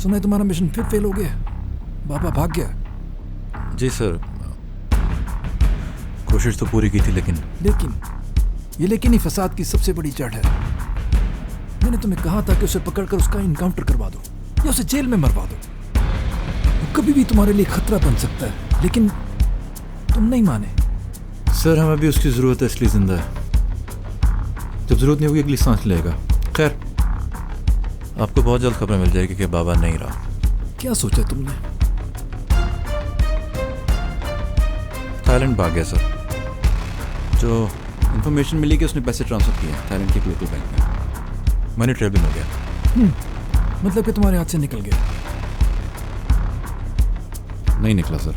सुना है तुम्हारा मिशन फिर फेल हो गया। बाबा भाग गया। जी सर, कोशिश तो पूरी की थी लेकिन लेकिन ही फसाद की सबसे बड़ी जड़ है। मैंने तुम्हें कहा था कि उसे पकड़कर उसका इनकाउंटर करवा दो या उसे जेल में मरवा दो। वो कभी भी तुम्हारे लिए खतरा बन सकता है, लेकिन तुम नहीं माने। सर हमें भी उसकी ज़रूरत है इसलिए जिंदा है। जब ज़रूरत नहीं होगी अगली सांस लेगा। खैर, आपको बहुत जल्द खबर मिल जाएगी कि बाबा नहीं रहा। क्या सोचा तुमने? थाईलैंड भाग गया सर। जो इन्फॉर्मेशन मिली कि उसने पैसे ट्रांसफ़र किए थाईलैंड के लोकल बैंक में। मनी ट्रेल भी मिल गया। मतलब कि तुम्हारे हाथ से निकल गया? नहीं निकला सर।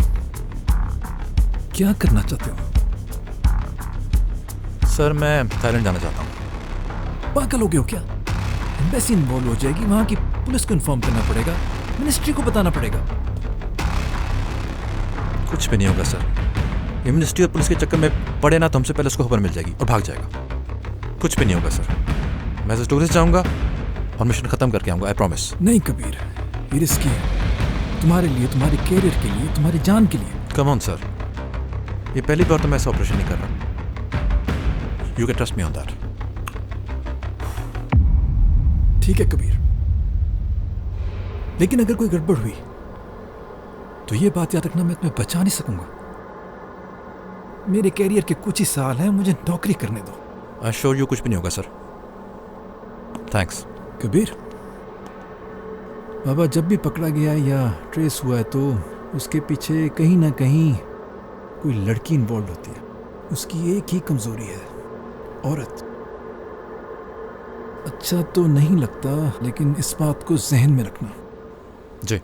क्या करना चाहते हो? सर मैं थाईलैंड जाना चाहता हूँ। पागल हो गए हो क्या? एम्बेसी इन्वॉल्व हो जाएगी, वहां की पुलिस को इन्फॉर्म करना पड़ेगा, मिनिस्ट्री को बताना पड़ेगा। कुछ भी नहीं होगा सर। ये मिनिस्ट्री और पुलिस के चक्कर में पड़े ना तो हमसे पहले उसको खबर मिल जाएगी और भाग जाएगा। कुछ भी नहीं होगा सर। मैं एज टूरिस्ट जाऊंगा और मिशन खत्म करके आऊंगा, आई प्रॉमिस। नहीं कबीर, ये रिस्की है तुम्हारे लिए, तुम्हारे कैरियर के लिए, तुम्हारी जान के लिए। कम ऑन सर, ये पहली बार तो मैं ऐसा ऑपरेशन नहीं कर रहा। You can trust me on that. ठीक है कबीर, लेकिन अगर कोई गड़बड़ हुई तो ये बात याद रखना, मैं तुम्हें बचा नहीं सकूंगा। मेरे कैरियर के कुछ ही साल हैं, मुझे नौकरी करने दो। आई श्योर यू कुछ भी नहीं होगा सर। थैंक्स। कबीर, बाबा जब भी पकड़ा गया या ट्रेस हुआ है तो उसके पीछे कहीं ना कहीं कोई लड़की इन्वॉल्व होती है। उसकी एक ही कमजोरी है, औरत। अच्छा तो नहीं लगता, लेकिन इस बात को जहन में रखना। जी।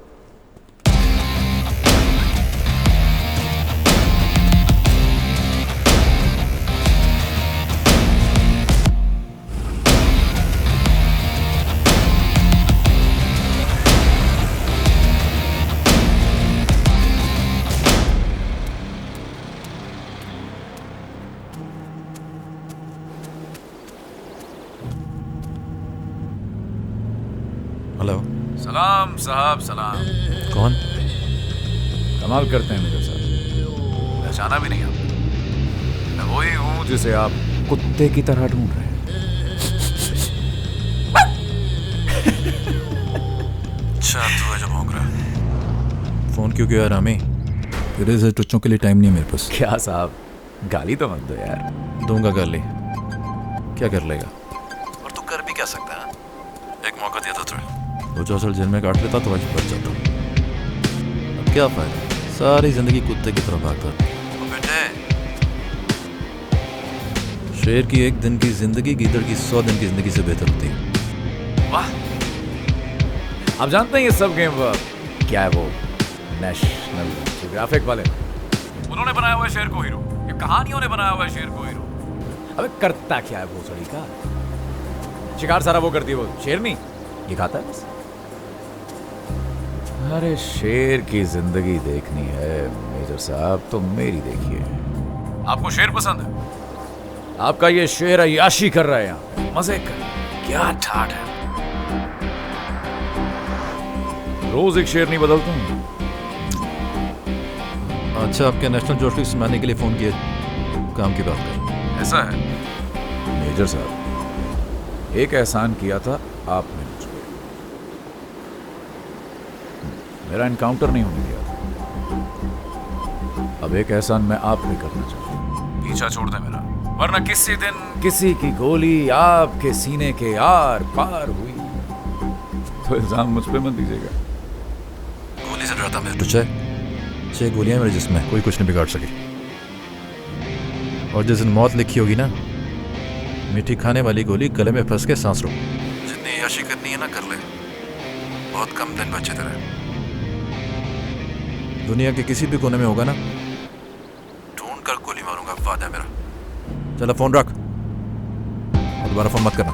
हेलो। सलाम साहब, सलाम। कौन? कमाल करते हैं मेजर साहब, पहचाना भी नहीं आप। मैं वही हूँ जिसे आप कुत्ते की तरह ढूंढ रहे हैं। अच्छा तू है जो भौंक रहा है। फोन क्यों किया रामी? तेरे से टुच्चों के लिए टाइम नहीं है मेरे पास। क्या साहब, गाली तो मत दो यार। दूंगा गाली। क्या कर लेगा? और तू कर भी क्या सकता है? एक मौका दिया था तुझे, वो जो असल जेल में काट लेता तो आज बच जाता। अब क्या फायदा, सारी जिंदगी कुत्ते की तरह भागता। तो बेटे, शेर की एक दिन की जिंदगी गीदड़ की 100 दिन की जिंदगी से बेहतर होती है। वाह, आप जानते हैं ये सब गेम क्या है? वो नेशनल जियोग्राफिक वाले, उन्होंने बनाया हुआ है शेर को हीरो। ये कहानियों ने बनाया हुआ है शेर को हीरो। अबे करता क्या है भोसड़ी का? शिकार सारा वो करती है, वो शेर नहीं, ये खाता है बस। अरे शेर की जिंदगी देखनी है मेजर साहब तो मेरी देखिए। आपको शेर पसंद है? आपका ये शेर अय्याशी कर रहा है यहाँ पे, मजे कर। क्या ठाठ है, रोज एक शेर नहीं बदलता हूँ। अच्छा, आपके नेशनल ज्योग्राफिक सुनाने के लिए फोन किए, काम की बात कर। ऐसा है मेजर साहब, एक एहसान किया था आपने मुझ पे। मेरा एनकाउंटर नहीं होने दिया था। अब एक एहसान मैं आप पे करना चाहता हूँ। पीछा छोड़ दे मेरा, वरना किसी दिन किसी की गोली आपके सीने के आर पार हुई तो इल्जाम मुझ पे मत दीजिएगा। गोली से डरता मैं तुझे? 6 गोलियां मेरे जिस्म में, कोई कुछ नहीं बिगाड़ सकी। और जिस दिन मौत लिखी होगी ना, मीठी खाने वाली गोली गले में फंस के सांस रोक। जितनी याशी करनी है ना कर ले, बहुत कम दिन बचे तेरे। दुनिया के किसी भी कोने में होगा ना, ढूंढ कर गोली मारूंगा, वादा है मेरा। चलो फोन रख और दोबारा फोन मत करना।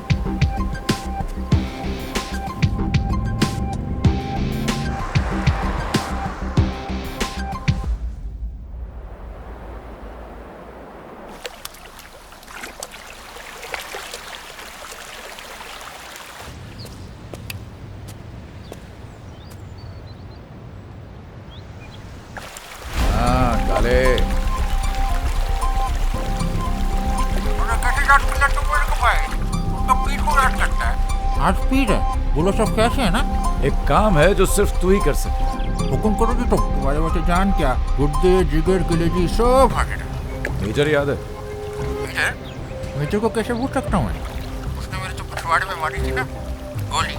आज स्पीड है, बोलो सब कैसे है ना? एक काम है जो सिर्फ तू ही कर सकता है। हुक्म करो जी तुम। तुम्हारे वैसे जान क्या, गुड्डे जिगर कलेजी सब हाजिर है। मेजर याद है? मेजर को कैसे भूल सकता हूँ मैं? उसने मेरे तो पिछवाड़े में मारी थी ना गोली।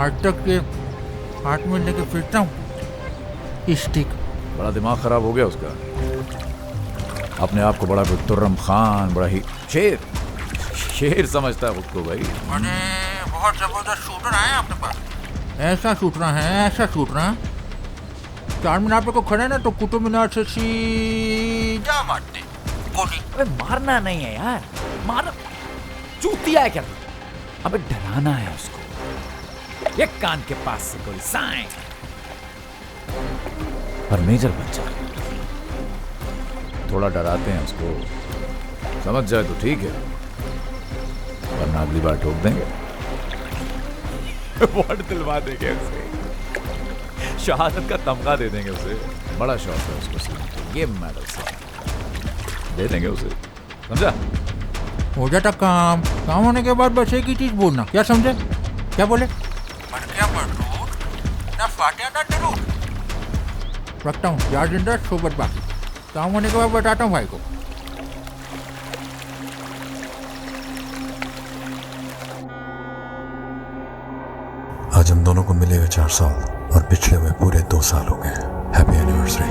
आज तक ये हाथ में लेके फिरता हूँ स्टिक। बड़ा दिमाग खराब हो गया उसका। अपने आप को बड़ा तुर्रम खान, बड़ा ही शेर समझता है खुद को भाई। अरे बहुत जबरदस्त शूटर है आपके पास। ऐसा शूटर है, ऐसा शूटर है, 4 मीनार पे को खड़े ना तो कुतुब मीनार से सीधा मारते गोली। अबे मारना नहीं है यार, मारना चूतिया है क्या? अबे डराना है उसको। ये कान के पास से गोली साइन और मेजर बच्चा थोड़ा डराते हैं उसको, समझ जाए तो ठीक है, वरना अगली बार ठोक देंगे। वोट दिलवा देंगे उसे, शहादत का तमगा दे देंगे उसे। बड़ा शौक है उसको, ये मेडल से दे देंगे उसे, समझा? हो जाता काम। काम होने के बाद बस एक ही चीज बोलना, क्या समझे? क्या बोले? ना फाटे ना जरूर। रखता हूँ, यार जिंदा सोबत बाकी। काम होने के बाद बताता हूँ भाई को। आज हम दोनों को मिले हुए 4 साल और पिछले हुए पूरे 2 साल हो गए। Happy anniversary.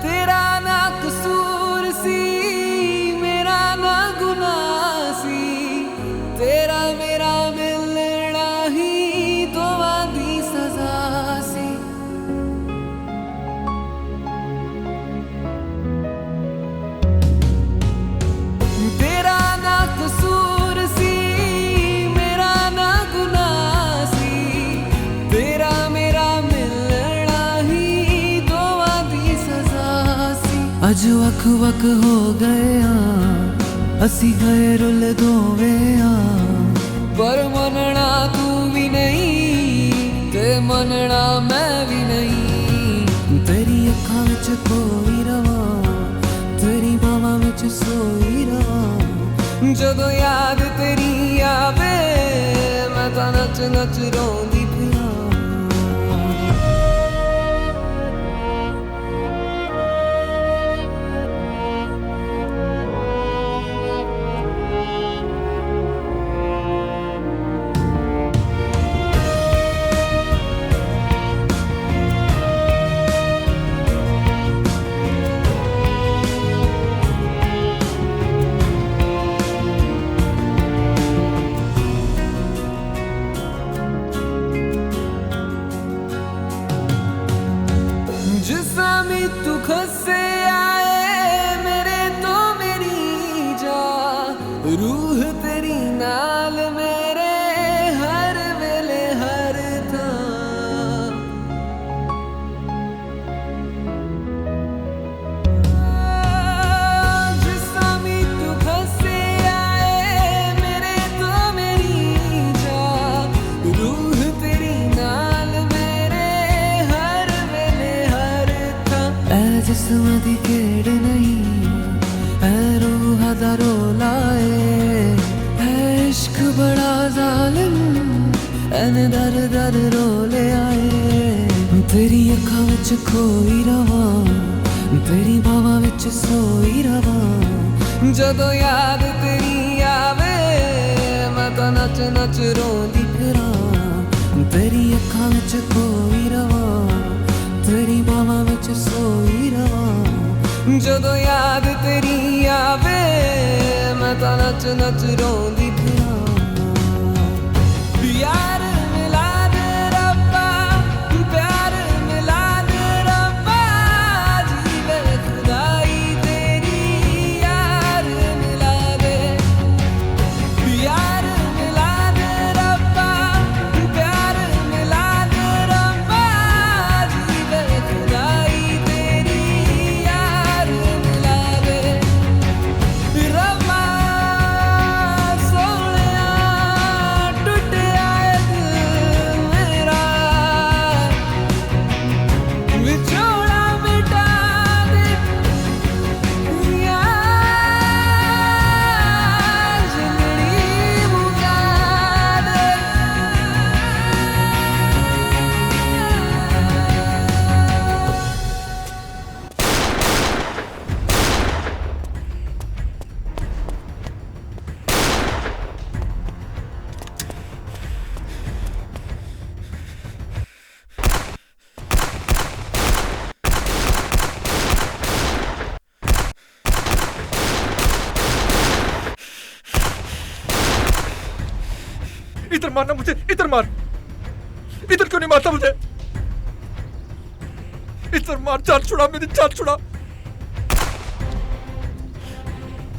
तेरा ना कसूर सी, मेरा ना गुनाह सी, तेरा मेरा मिलना ही दोवां दी सजा सी। तेरा ना कसूर सी, मेरा ना गुनाह सी, तेरा मेरा मिलना ही दोवां दी सजा सी। अज वख वख हो गए असी गए रुल दोवे पर मनना तू भी नहीं ते मनना मैं भी नहीं। तेरी अखां विच कोई रवा, तेरी बावां विच सोई रवा। जदों याद तेरी आवे मैं तां नच नच रोंदी फिरां। जिस्म तू खसे आए मेरे तो मेरी जा, रूह तेरी नाल मेरे हर वेले हर थां। जिस्म तू खसे आए मेरे तो मेरी जा, रूह तेरी नाल मेरे हर वेले हर थां। ऐ जिस्म दी केड़ नहीं, ऐ रूह दा रोला है, ऐ इश्क बड़ा जालिम, ऐने दर दर रोले आए। तेरी अखां विच खोई रवा, तेरी बावां विच सोई रवा। जदों याद तेरी आवे मैं तां नच नच रोंदी फिरां। तेरी अखां विच खोई रवा, तेरी बावां विच सोई रवा। जदों याद तेरी आवे मैं तां नच नच रोंदी फिरां। यार मिला दे रब्बा, प्यार मिला दे रब्बा, जीवे खुदाई तेरी यार मिला दे। यार मिला दे रब्बा, प्यार इधर मारना मुझे, इधर मार। इधर क्यों नहीं मारता मुझे? इधर मार, जान छुड़ा मेरी, जान छुड़ा।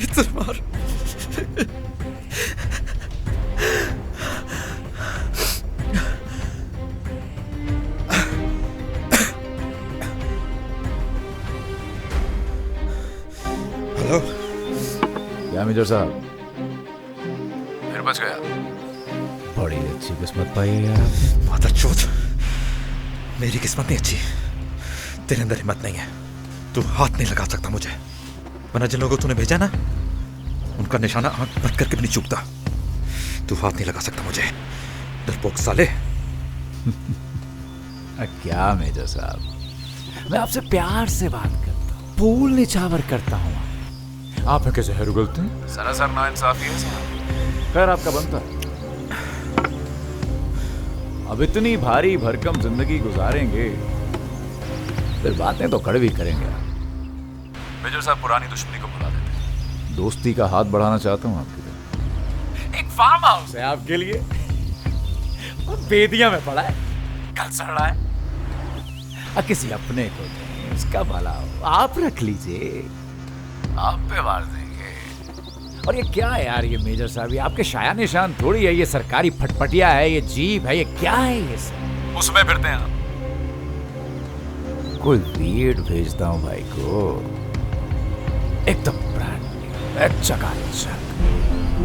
इधर मार। हेलो, क्या मेजर साहब, फिर बच गया? बड़ी अच्छी किस्मत पाई है यार। मादरचोद, मेरी किस्मत नहीं अच्छी, तेरे अंदर हिम्मत नहीं है। तू हाथ नहीं लगा सकता मुझे, वरना जिन लोगों को तूने भेजा ना, उनका निशाना आंख बंद करके भी नहीं चूकता। तू हाथ नहीं लगा सकता मुझे, डरपोक साले। क्या मेजर साहब, मैं आपसे प्यार से बात करता हूँ, फूल निछावर करता हूँ। आप है कैसे उगलते हैं? सरासर नाइंसाफी है साहब। खैर आपका बनता है। अब इतनी भारी भरकम जिंदगी गुजारेंगे, फिर बातें तो कड़वी करेंगे। मेजर साहब पुरानी दुश्मनी को भुला देते, दोस्ती का हाथ बढ़ाना चाहता हूँ आपकी तरफ। एक फार्म हाउस है आपके लिए, वो बेदिया में पड़ा है, कल सड़ रहा है। अब किसी अपने को दें, उसका भला हो, आप रख लीजिए, आप पे वार देंगे। और ये क्या है यार, ये मेजर साहब, ये आपके शाया निशान थोड़ी है, ये सरकारी फटफटिया है, ये जीप है, ये क्या है ये सब? उसमें फिरते हैं आप। कोई वीड भेजता हूँ भाई को, एकदम ब्रांड न्यू, चकाचक,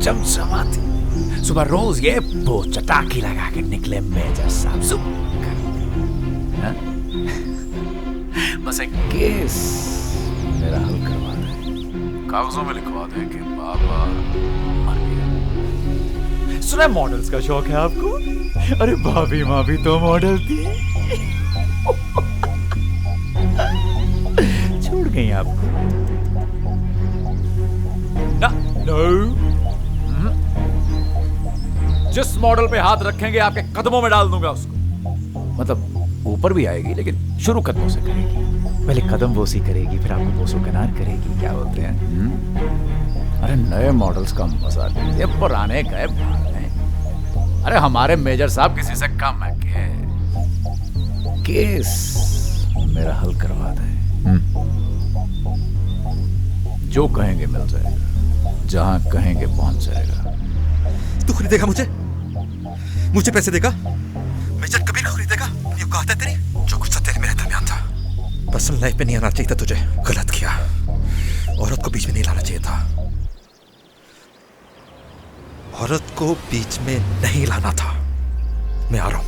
चमचमाती। सुबह रोज ये वो चटाकी लगा के निकले मेजर साहब, हाँ? बस एक केस मेरा हल करवा दे, कागजों में लिखवा दे कि बाबा मर गया। सुना मॉडल्स का शौक है आपको? अरे भाभी माँ भी तो मॉडल थी। छोड़ गई आपको ना? नो, जिस मॉडल पे हाथ रखेंगे आपके कदमों में डाल दूंगा उसको। मतलब ऊपर भी आएगी, लेकिन शुरू कदमों से करेगी। पहले कदम बोसी करेगी, फिर आपको बोसो कनार करेगी। क्या बोलते हैं? अरे नए मॉडल्स का मजा लीजिए, पुराने गए भाग हैं। अरे हमारे मेजर साहब किसी से कम है के? केस मेरा हल करवा दे। जो कहेंगे मिल जाएगा, जहां कहेंगे पहुंच जाएगा। तू खरीदेगा मुझे? मुझे पैसे देगा? मेजर कभी नहीं खरीदेगा। ये औकात है तेरी? जो कुछ था तेरे मेरे दरमियान था, पर्सनल लाइफ पे नहीं आना चाहिए था तुझे। गलत किया, औरत को बीच में नहीं लाना चाहिए था। औरत को बीच में नहीं लाना था। मैं आ रहा हूं।